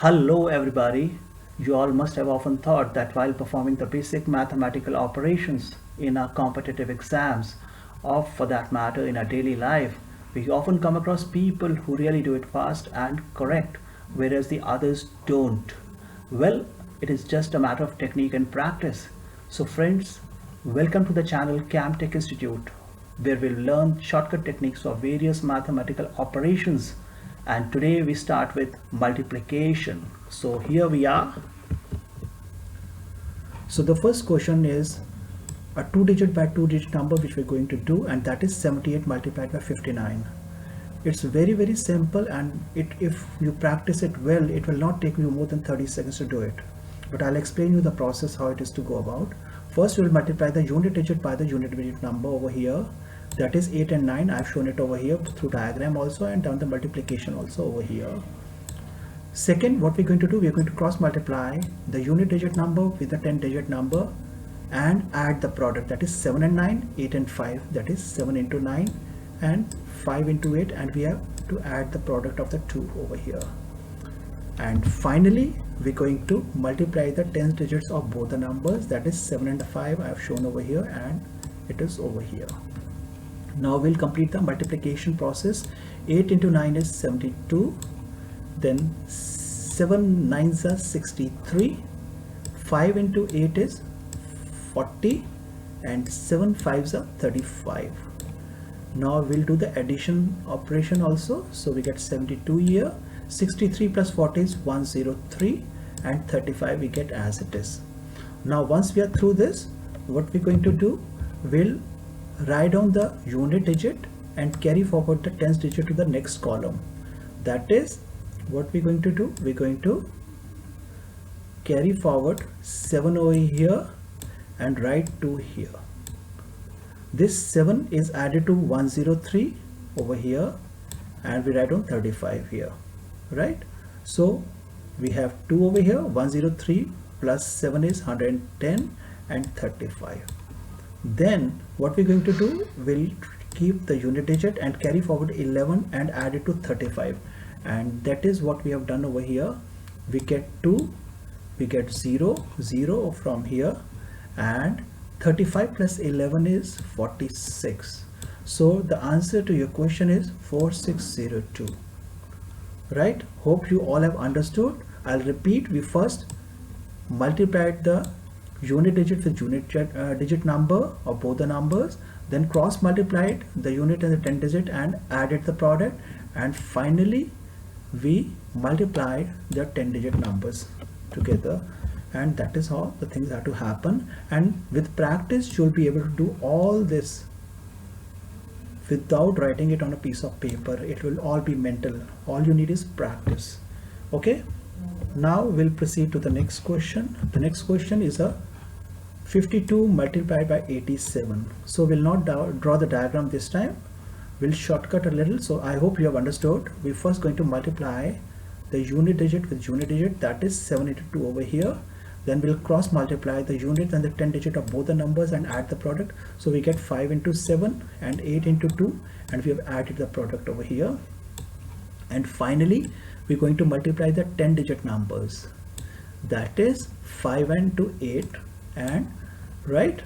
Hello, everybody. You all must have often thought that while performing the basic mathematical operations in our competitive exams, or for that matter in our daily life, we often come across people who really do it fast and correct, whereas the others don't. Well, it is just a matter of technique and practice. So, friends, welcome to the channel CamTech Institute, where we'll learn shortcut techniques for various mathematical operations, and today we start with multiplication. So here we are. So the first question is a 2-digit by 2-digit number which we're going to do, and that is 78 multiplied by 59. It's very simple, and if you practice it well, it will not take you more than 30 seconds to do it. But I'll explain you the process how it is to go about. First we'll multiply the unit digit by the unit digit number over here. That is 8 and 9. I've shown it over here through diagram also, and done the multiplication also over here. Second, what we're going to do, we're going to cross multiply the unit digit number with the 10-digit number and add the product, that is 7 and 9, 8 and 5, that is 7 into 9 and 5 into 8, and we have to add the product of the 2 over here. And finally, we're going to multiply the 10 digits of both the numbers, that is 7 and 5 I have shown over here, and it is over here. Now we'll complete the multiplication process. 8 into 9 is 72, then 7 9s are 63, 5 into 8 is 40, and 7 5s are 35. Now we'll do the addition operation also. So we get 72 here, 63 plus 40 is 103, and 35 we get as it is. Now once we are through this, what we're going to do, we'll write down the unit digit and carry forward the tens digit to the next column. That is what we're going to do. We're going to carry forward 7 over here and write 2 here. This 7 is added to 103 over here, and we write down 35 here, right? So we have 2 over here. 103 plus 7 is 110 and 35. Then what we're going to do, we'll keep the unit digit and carry forward 11 and add it to 35, and that is what we have done over here. We get 2, we get 0 from here, and 35 plus 11 is 46. So the answer to your question is 4602, right? Hope you all have understood. I'll repeat. We first multiplied the unit digit with unit digit number of both the numbers, then cross multiplied the unit and the 10 digit and added the product, and finally we multiplied the 10 digit numbers together, and that is how the things have to happen. And with practice you'll be able to do all this without writing it on a piece of paper. It will all be mental. All you need is practice. Okay, now we'll proceed to the next question. The next question is a 52 multiplied by 87. So we'll not draw the diagram this time. We'll shortcut a little. So I hope you have understood. We're first going to multiply the unit digit with unit digit, that is 7 into 2 over here. Then we'll cross multiply the unit and the 10 digit of both the numbers and add the product. So we get 5 into 7 and 8 into 2, and we have added the product over here. And finally we're going to multiply the 10 digit numbers, that is 5 into 8, and right,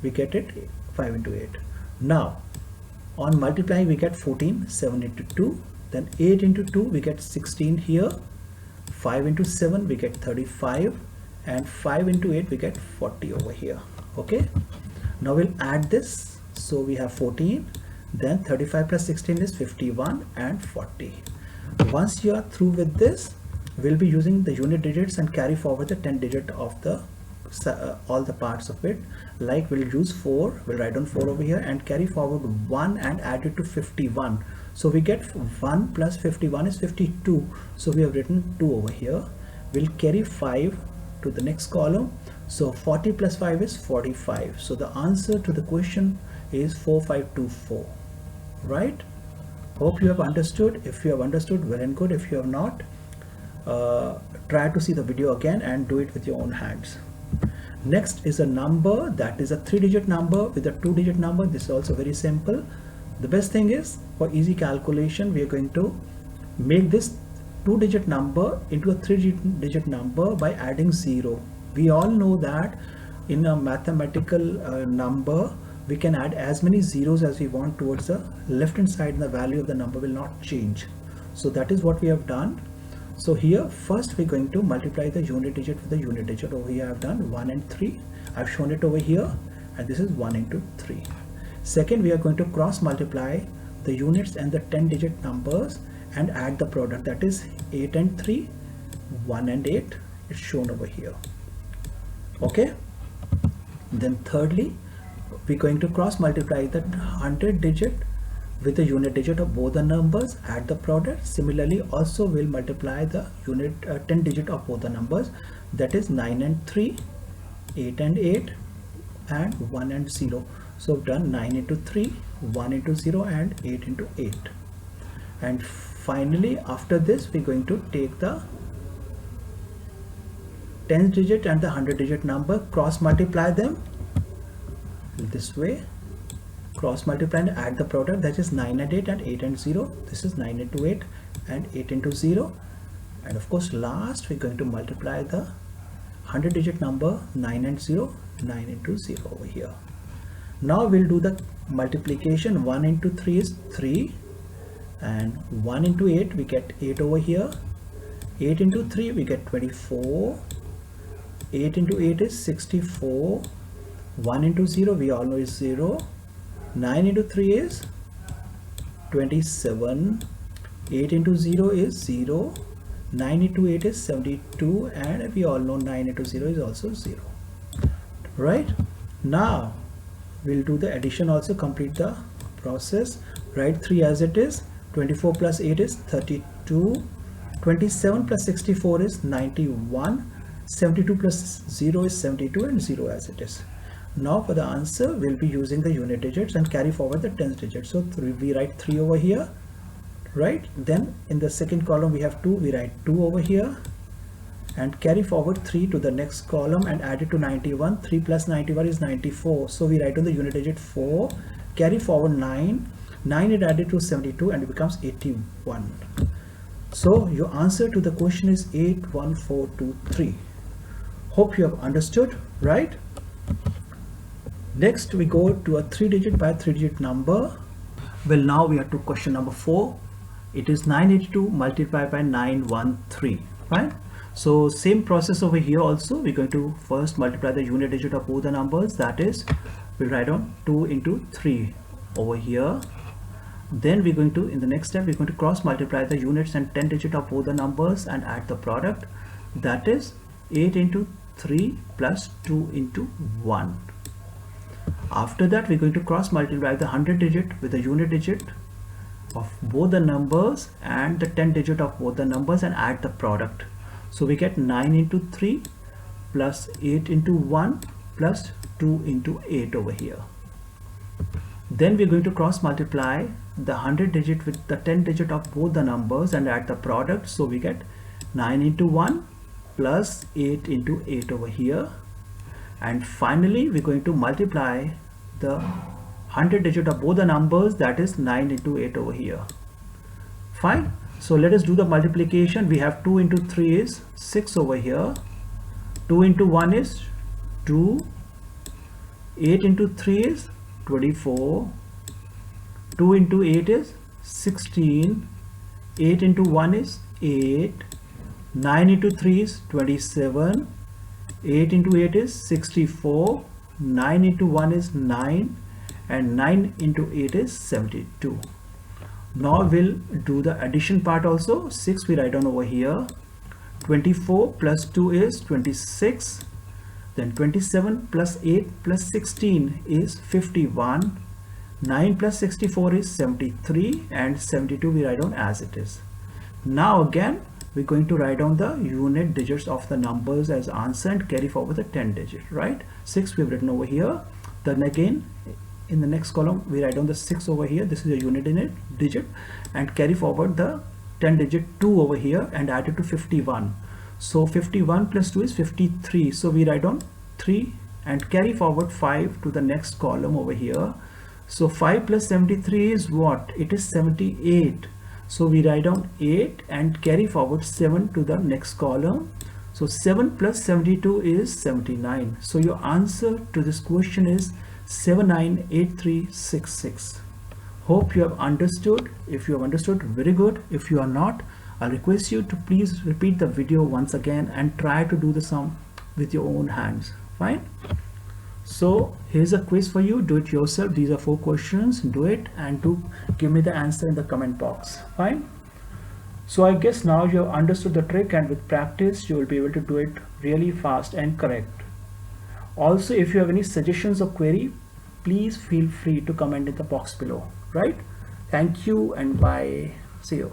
we get it 5 into 8. Now on multiplying we get 14, 7 into 2, then 8 into 2 we get 16 here, 5 into 7 we get 35, and 5 into 8 we get 40 over here. Okay, now we'll add this. So we have 14, then 35 plus 16 is 51, and 40. Once you are through with this, we'll be using the unit digits and carry forward the 10 digit of the all the parts of it. Like we'll use 4, we'll write down 4 over here and carry forward 1 and add it to 51. So we get 1 plus 51 is 52. So we have written 2 over here. We'll carry 5 to the next column. So 40 plus 5 is 45. So the answer to the question is 4524, right? Hope you have understood. If you have understood, well and good. If you have not, try to see the video again and do it with your own hands. Next is a number, that is a 3-digit number with a 2-digit number. This is also very simple. The best thing is, for easy calculation, we are going to make this 2-digit number into a 3-digit number by adding 0. We all know that in a mathematical number we can add as many zeros as we want towards the left hand side and the value of the number will not change. So that is what we have done. So here first we're going to multiply the unit digit with the unit digit. Over here I've done 1 and 3. I've shown it over here, and this is 1 into 3. Second, we are going to cross multiply the units and the 10-digit numbers and add the product, that is 8 and 3, 1 and 8. It's shown over here. Okay. Then thirdly, we're going to cross multiply the 100-digit with the unit digit of both the numbers, add the product. Similarly, also we'll multiply the unit 10-digit of both the numbers, that is 9 and 3, 8 and 8, and 1 and 0. So we've done 9 into 3, 1 into 0, and 8 into 8. And finally, after this, we're going to take the 10th digit and the 100-digit number, cross multiply them this way, cross multiply and add the product, that is 9 and 8 and 8 and 0. This is 9 into 8 and 8 into 0. And of course last we're going to multiply the 100-digit number 9 and 0, 9 into 0 over here. Now we'll do the multiplication. 1 into 3 is 3, and 1 into 8 we get 8 over here. 8 into 3 we get 24. 8 into 8 is 64. 1 into 0 we all know is 0. 9 into 3 is 27. 8 into 0 is 0. 9 into 8 is 72, and we all know 9 into 0 is also 0. Right? Now we'll do the addition also, complete the process. Write 3 as it is. 24 plus 8 is 32. 27 plus 64 is 91. 72 plus 0 is 72, and 0 as it is. Now for the answer, we'll be using the unit digits and carry forward the 10th digit. So we write 3 over here, right? Then in the second column we have 2, we write 2 over here, and carry forward 3 to the next column and add it to 91. 3 plus 91 is 94. So we write on the unit digit 4, carry forward 9. 9 is added to 72 and it becomes 81. So your answer to the question is 81423. Hope you have understood, right? Next we go to a 3-digit by 3-digit number. Well, now we are to question number 4. It is 982 multiplied by 913, right? So same process over here also. We're going to first multiply the unit digit of both the numbers, that is we'll write on 2 into 3 over here. Then we're going to, in the next step, we're going to cross multiply the units and 10 digit of both the numbers and add the product, that is 8 into 3 plus 2 into 1. After that we're going to cross multiply the 100 digit with the unit digit of both the numbers and the 10 digit of both the numbers and add the product. So we get 9 into 3 plus 8 into 1 plus 2 into 8 over here. Then we're going to cross multiply the 100 digit with the 10 digit of both the numbers and add the product. So we get 9 into 1 plus 8 into 8 over here. And finally we're going to multiply the 100 digit of both the numbers, that is 9 into 8 over here. Fine. So let us do the multiplication. We have 2 into 3 is 6 over here. 2 into 1 is 2. 8 into 3 is 24. 2 into 8 is 16. 8 into 1 is 8. 9 into 3 is 27. 8 into 8 is 64. 9 into 1 is 9. And 9 into 8 is 72. Now we'll do the addition part also. 6 we write on over here. 24 plus 2 is 26. Then 27 plus 8 plus 16 is 51. 9 plus 64 is 73, and 72 we write down as it is. Now again we're going to write down the unit digits of the numbers as answer and carry forward the 10 digit, right? 6 we've written over here. Then again in the next column we write down the 6 over here. This is a unit digit, and carry forward the 10 digit 2 over here and add it to 51. So 51 plus 2 is 53. So we write down 3 and carry forward 5 to the next column over here. So 5 plus 73 is what? It is 78. So we write down 8 and carry forward 7 to the next column. So 7 plus 72 is 79. So your answer to this question is 798366. Hope you have understood. If you have understood, very good. If you are not, I request you to please repeat the video once again and try to do the sum with your own hands. Fine. So here's a quiz for you. Do it yourself. These are 4 questions. Do it and do give me the answer in the comment box. Fine. So I guess now you have understood the trick, and with practice you will be able to do it really fast and correct. Also, if you have any suggestions or query, please feel free to comment in the box below. Right? Thank you and bye. See you.